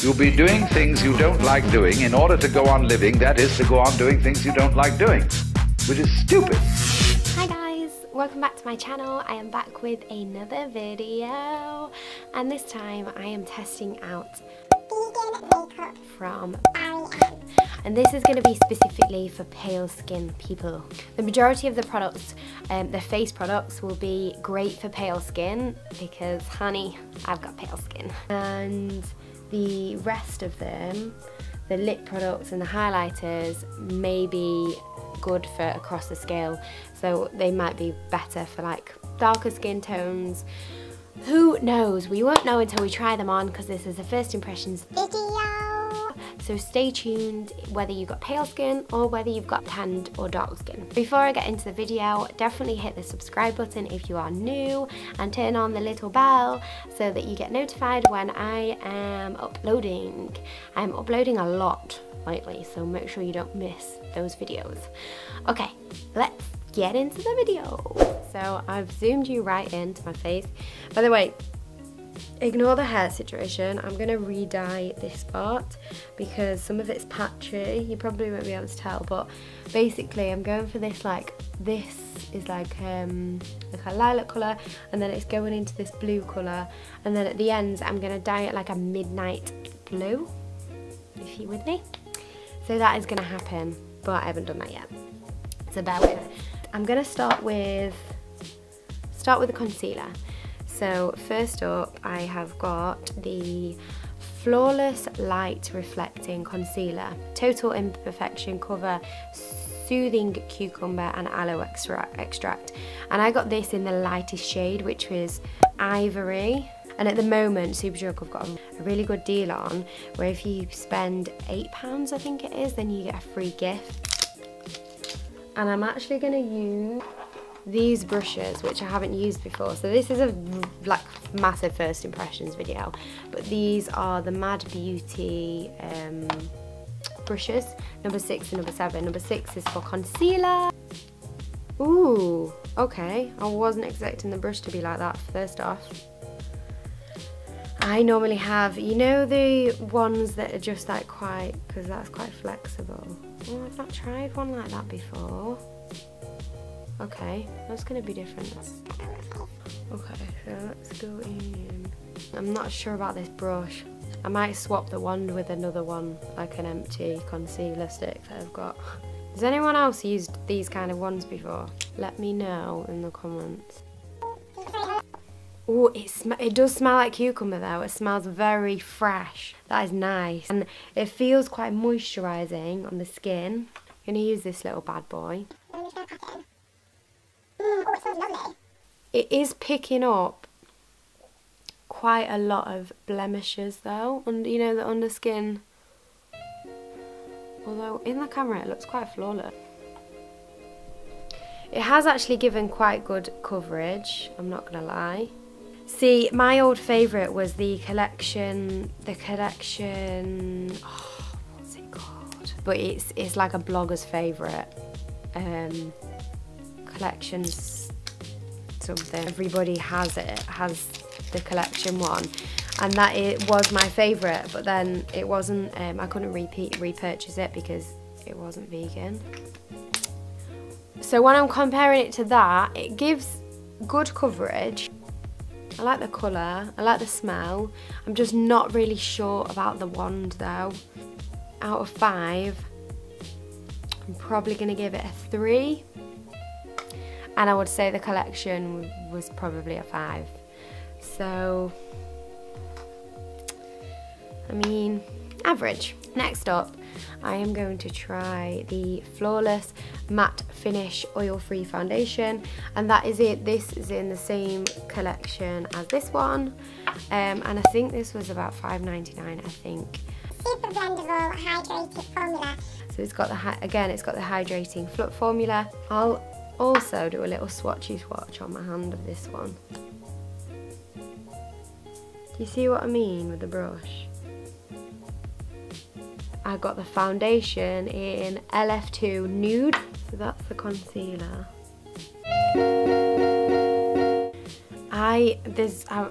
You'll be doing things you don't like doing in order to go on living, that is, to go on doing things you don't like doing, which is stupid. Hi guys, welcome back to my channel. I am back with another video, and this time I am testing out vegan makeup from and this is going to be specifically for pale skin people. The majority of the products, the face products, will be great for pale skin because, honey, I've got pale skin. And the rest of them, the lip products and the highlighters, may be good for across the scale. So they might be better for like darker skin tones. Who knows? We won't know until we try them on because this is a first impressions video. So stay tuned whether you've got pale skin or whether you've got tanned or dark skin. Before I get into the video, definitely hit the subscribe button if you are new and turn on the little bell so that you get notified when I am uploading. I'm uploading a lot lately, so make sure you don't miss those videos. Okay, let's get into the video. So I've zoomed you right into my face. By the way, ignore the hair situation. I'm going to re-dye this part because some of it's patchy. You probably won't be able to tell, but basically I'm going for this, like, this is like a lilac colour, and then it's going into this blue colour, and then at the ends I'm going to dye it like a midnight blue, if you're with me. So that is going to happen, but I haven't done that yet, so bear with it. I'm going to start with the concealer. So first up, I have got the Flawless Light Reflecting Concealer, Total Imperfection Cover, Soothing Cucumber and Aloe Extract. And I got this in the lightest shade, which was Ivory. And at the moment, Superdrug have got a really good deal on, where if you spend £8, I think it is, then you get a free gift. And I'm actually going to use these brushes, which I haven't used before. So this is a like massive first impressions video, but these are the Mad Beauty brushes, number 6 and number 7. Number 6 is for concealer. Ooh, okay, I wasn't expecting the brush to be like that. First off, I normally have, you know, the ones that are just like quite, because that's quite flexible. Oh, I've not tried one like that before. Okay, that's going to be different. Okay, so let's go in. I'm not sure about this brush. I might swap the wand with another one, like an empty concealer stick that I've got. Has anyone else used these kind of ones before? Let me know in the comments. Oh, it does smell like cucumber though. It smells very fresh. That is nice. And it feels quite moisturising on the skin. I'm going to use this little bad boy. Oh, it smells lovely. It is picking up quite a lot of blemishes though, and you know, the underskin. Although in the camera it looks quite flawless. It has actually given quite good coverage, I'm not gonna lie. See, my old favourite was the collection, oh, what's it called? But it's like a blogger's favourite. Collections something. Everybody has it, has the collection one, and that it was my favourite, but then it wasn't, I couldn't repurchase it because it wasn't vegan. So when I'm comparing it to that, it gives good coverage. I like the colour, I like the smell. I'm just not really sure about the wand though. Out of 5, I'm probably going to give it a 3. And I would say the collection was probably a 5. So, I mean, average. Next up, I am going to try the Flawless Matte Finish Oil-Free Foundation. And that is it. This is in the same collection as this one. And I think this was about £5.99, I think. Super blendable, hydrated formula. So it's got it's got the hydrating formula. I'll also do a little swatchy swatch on my hand of this one. Do you see what I mean with the brush? I got the foundation in LF2 Nude, so that's the concealer.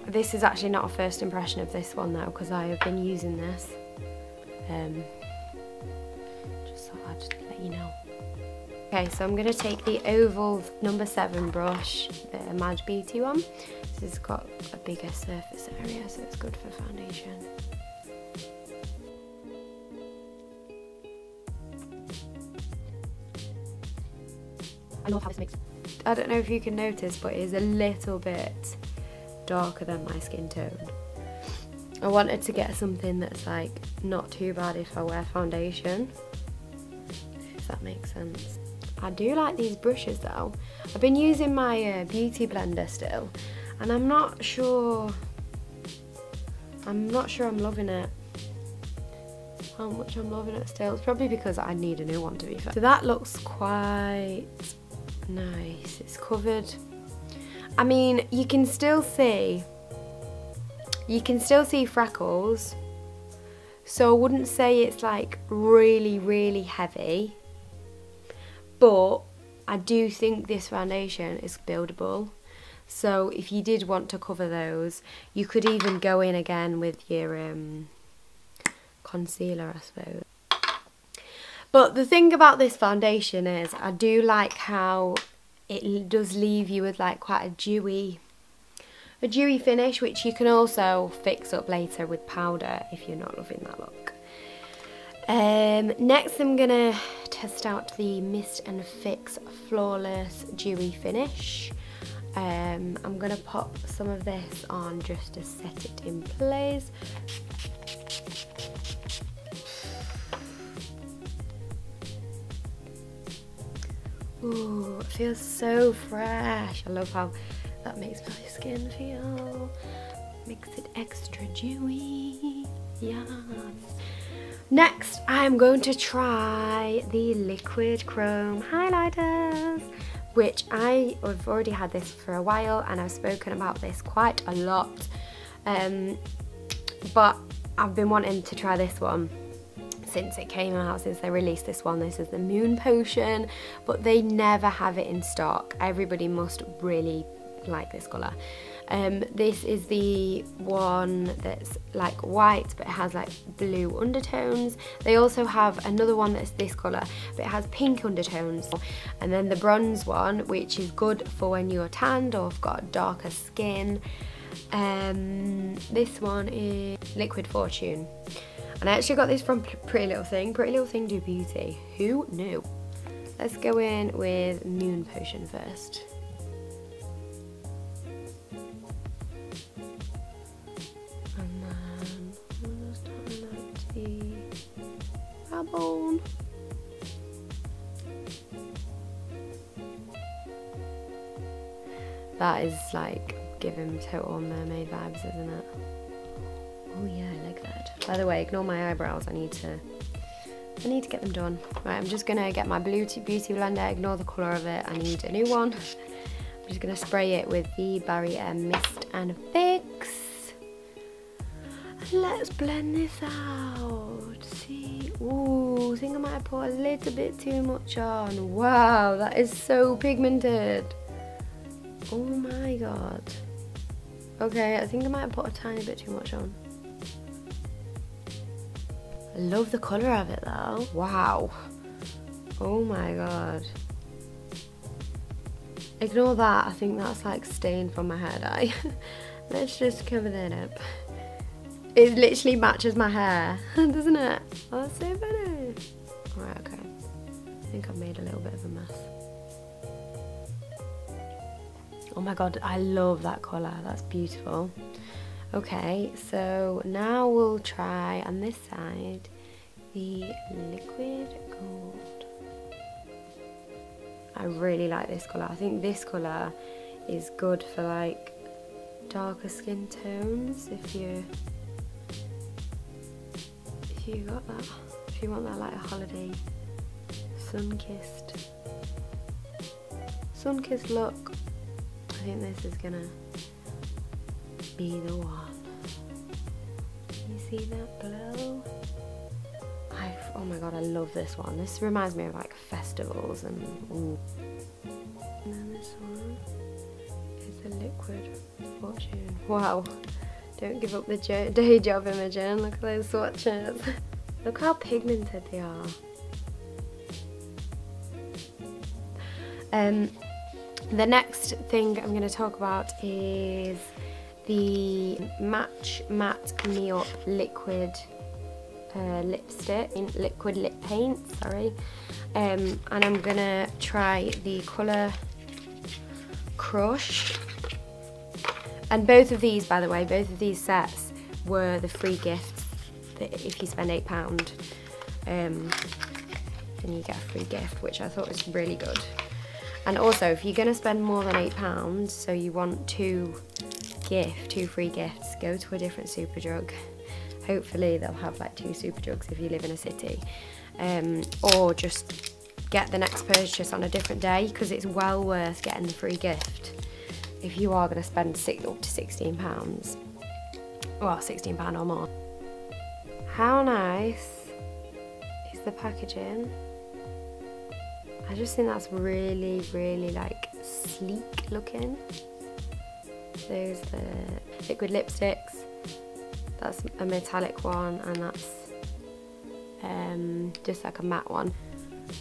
This is actually not a first impression of this one though, because I have been using this. Just thought I'd let you know. Okay, so I'm going to take the oval number 7 brush, the Mad Beauty one. This has got a bigger surface area, so it's good for foundation. I love how this makes. I don't know if you can notice, but it is a little bit darker than my skin tone. I wanted to get something that's like not too bad if I wear foundation, if that makes sense. I do like these brushes though. I've been using my beauty blender still, and I'm not sure I'm loving it. How much I'm loving it still. It's probably because I need a new one, to be fair. So that looks quite nice. It's covered. I mean, you can still see freckles, so I wouldn't say it's like really heavy, but I do think this foundation is buildable. So if you did want to cover those, you could even go in again with your concealer, I suppose. But the thing about this foundation is I do like how it does leave you with like quite a dewy finish, which you can also fix up later with powder if you're not loving that look. Next I'm gonna test out the Mist and Fix Flawless Dewy Finish. I'm gonna pop some of this on just to set it in place. Ooh, it feels so fresh. I love how that makes my skin feel. Makes it extra dewy. Yes. Next, I'm going to try the Liquid Chrome highlighters, which I've already had this for a while and I've spoken about this quite a lot. But I've been wanting to try this one since it came out, since they released this one. This is the Moon Potion, but they never have it in stock. Everybody must really like this colour. This is the one that's like white but it has like blue undertones. They also have another one that's this colour but it has pink undertones, and then the bronze one, which is good for when you're tanned or have got darker skin. This one is Liquid Fortune, and I actually got this from Pretty Little Thing. Pretty Little Thing do beauty. Who knew? Let's go in with Moon Potion first. And then I'll just highlight the brow bone. That is like giving total mermaid vibes, isn't it? Oh yeah, I like that. By the way, ignore my eyebrows. I need to get them done. Right, I'm just gonna get my beauty blender. Ignore the colour of it. I need a new one. I'm just gonna spray it with the Barrier Mist and Fix. And let's blend this out. See, ooh, I think I might have put a little bit too much on. Wow, that is so pigmented. Oh my god. Okay, I think I might have put a tiny bit too much on. I love the colour of it though. Wow. Oh my god. Ignore that. I think that's like stained from my hair dye. Let's just cover that up. It literally matches my hair, doesn't it? Oh, that's so funny. Alright, okay. I think I've made a little bit of a mess. Oh my god, I love that colour. That's beautiful. Okay, so now we'll try on this side the Liquid Gold. I really like this colour. I think this colour is good for like darker skin tones if you got that, if you want that like a holiday sun-kissed look. I think this is gonna be the one. You see that glow? Oh my god, I love this one. This reminds me of like festivals and ooh. And then this one is the liquid fortune. Wow. Don't give up the day job, Imogen. Look at those swatches. Look how pigmented they are. The next thing I'm going to talk about is the Match Matte Me Up liquid liquid lip paint, sorry. And I'm going to try the colour Crush. And both of these, by the way, both of these sets were the free gifts. That if you spend £8, then you get a free gift, which I thought was really good. And also, if you're going to spend more than £8, so you want two free gifts, go to a different Superdrug. Hopefully they'll have like 2 Superdrugs if you live in a city. Or just get the next purchase on a different day, because it's well worth getting the free gift if you are going to spend up to £16. Well, £16 or more. How nice is the packaging? I just think that's really, really like sleek looking. Those are the liquid lipsticks. That's a metallic one, and that's just like a matte one.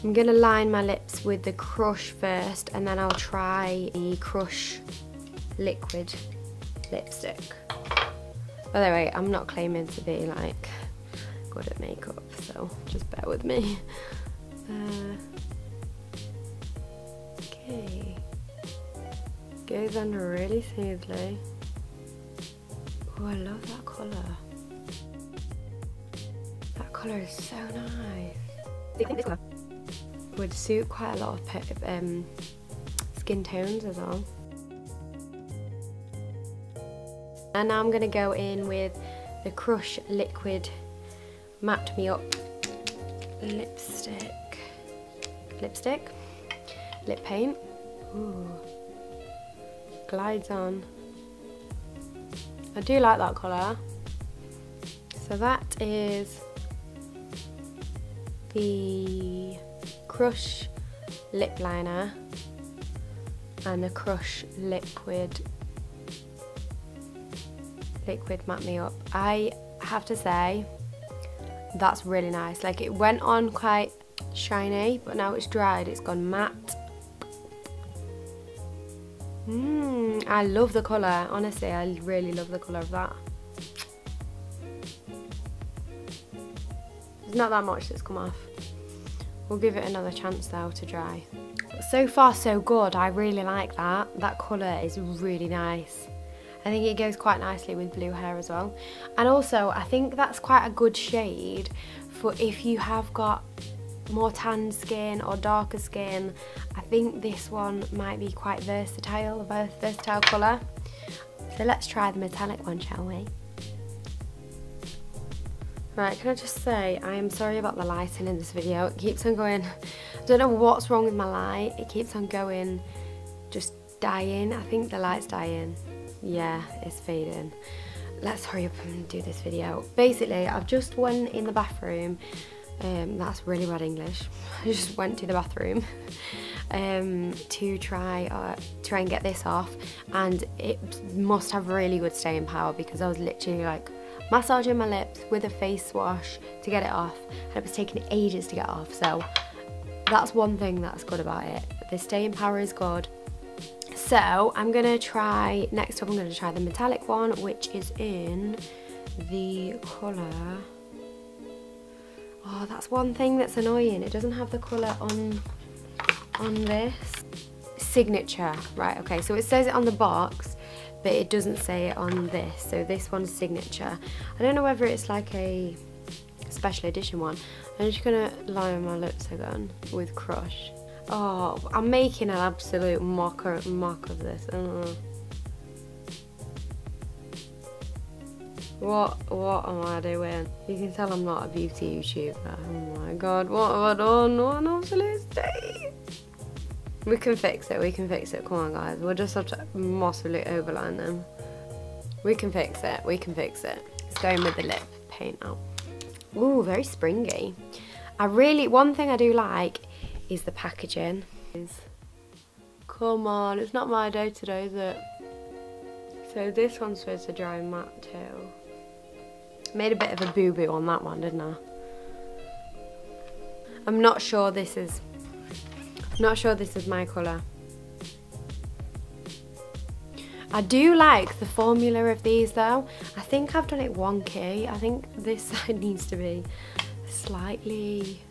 I'm gonna line my lips with the Crush first, and then I'll try the Crush liquid lipstick. By the way, I'm not claiming to be like good at makeup, so just bear with me. Okay, goes on really smoothly. Oh, I love that colour. That colour is so nice. Do you think this colour would suit quite a lot of skin tones as well? And now I'm going to go in with the Crush liquid Matte Me Up lip paint. Ooh, glides on. I do like that colour. So that is the Crush lip liner and the Crush liquid Matte Me Up. I have to say, that's really nice. Like, it went on quite shiny, but now it's dried, it's gone matte. I love the colour, honestly, I really love the colour of that. There's not that much that's come off. We'll give it another chance though to dry. But so far so good, I really like that. That colour is really nice. I think it goes quite nicely with blue hair as well. And also, I think that's quite a good shade for if you have got more tan skin or darker skin. I think this one might be quite versatile, a versatile colour. So let's try the metallic one, shall we? Right, can I just say, I am sorry about the lighting in this video. It keeps on going, I don't know what's wrong with my light. It keeps on going, just dying. I think the light's dying. Yeah, it's fading. Let's hurry up and do this video. Basically, I've just went in the bathroom. That's really bad English. I just went to the bathroom to try and get this off, and it must have really good staying power because I was literally like massaging my lips with a face wash to get it off, and it was taking ages to get off. So that's one thing that's good about it. The staying power is good. So I'm gonna try, next up I'm gonna try the metallic one, which is in the colour. Oh, that's one thing that's annoying. It doesn't have the colour on this. Signature, right, okay, so it says it on the box, but it doesn't say it on this. So this one's Signature. I don't know whether it's like a special edition one. I'm just gonna line my lips again with Crush. Oh, I'm making an absolute mock of this. What am I doing? You can tell I'm not a beauty YouTuber. Oh my god, what have I done? What an absolute state. We can fix it, come on guys. We'll just have to massively overline them. We can fix it. It's going with the lip paint now. Ooh, very springy. One thing I do like is the packaging. Come on, it's not my day today, is it? So this one's supposed to dry matte too. Made a bit of a boo-boo on that one, didn't I? I'm not sure this is my colour. I do like the formula of these though. I think I've done it wonky. I think this side needs to be slightly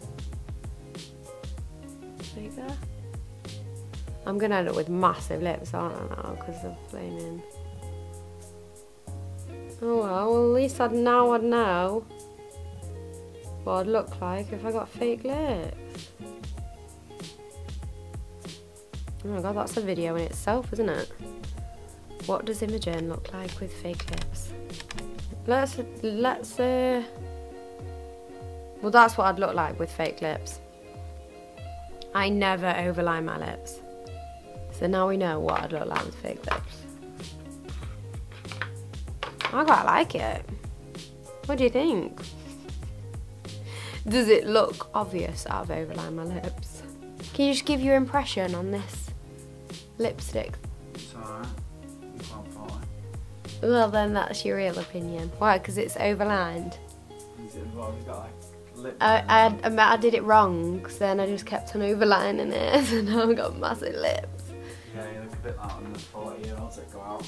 bigger. I'm gonna end up with massive lips, aren't I now, because of flaming. Oh well, at least I'd know what I'd look like if I got fake lips. Oh my god, that's a video in itself, isn't it? What does Imogen look like with fake lips? Let's well, that's what I'd look like with fake lips. I never overline my lips. So now we know what I'd look like with fake lips. I quite like it. What do you think? Does it look obvious that I've overlined my lips? Can you just give your impression on this lipstick? It's alright. You can't find it. Well then that's your real opinion. Why? Because it's overlined? Is it involved? You've got like lip I did it wrong, so then I just kept on overlining it, so now I've got massive lips. Yeah, you look a bit like one of the 40-year-olds that go out.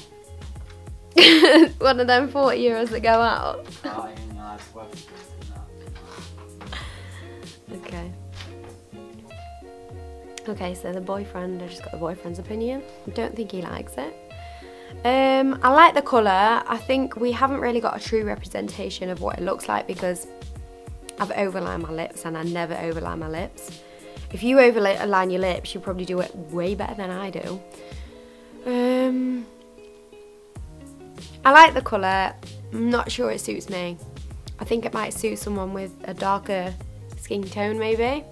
One of them 40-year-olds that go out. Partying, lads, weddings and that. Okay. Okay, so the boyfriend, I just got the boyfriend's opinion. I don't think he likes it. I like the colour. I think we haven't really got a true representation of what it looks like because I've overlined my lips and I never overline my lips. If you overline your lips, you probably do it way better than I do. I like the colour. I'm not sure it suits me. I think it might suit someone with a darker skin tone maybe.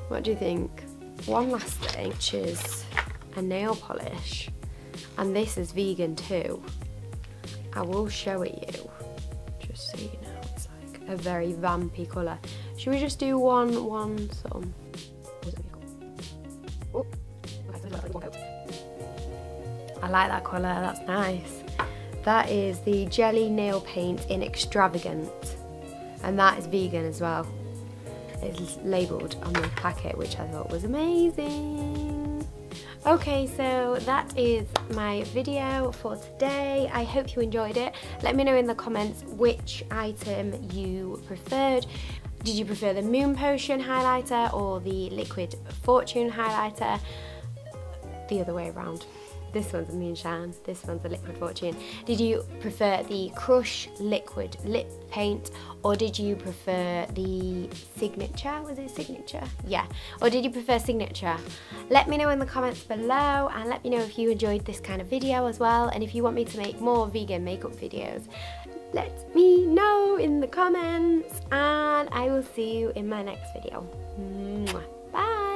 What do you think? One last thing, which is a nail polish. And this is vegan too. I will show it you, just so you know. It's like a very vampy colour. Should we just do one sort of... Oh. I like that colour, that's nice. That is the Jelly Nail Paint in Extravagant. And that is vegan as well. It's labelled on the packet, which I thought was amazing. Okay, so that is my video for today. I hope you enjoyed it. Let me know in the comments which item you preferred. Did you prefer the Moon Potion highlighter or the Liquid Fortune highlighter? The other way around. This one's a Moonshine, this one's a Liquid Fortune. Did you prefer the Crush Liquid Lip Paint, or did you prefer the Signature? Was it Signature? Yeah. Or did you prefer Signature? Let me know in the comments below, and let me know if you enjoyed this kind of video as well, and if you want me to make more vegan makeup videos. Let me know in the comments, and I will see you in my next video. Bye!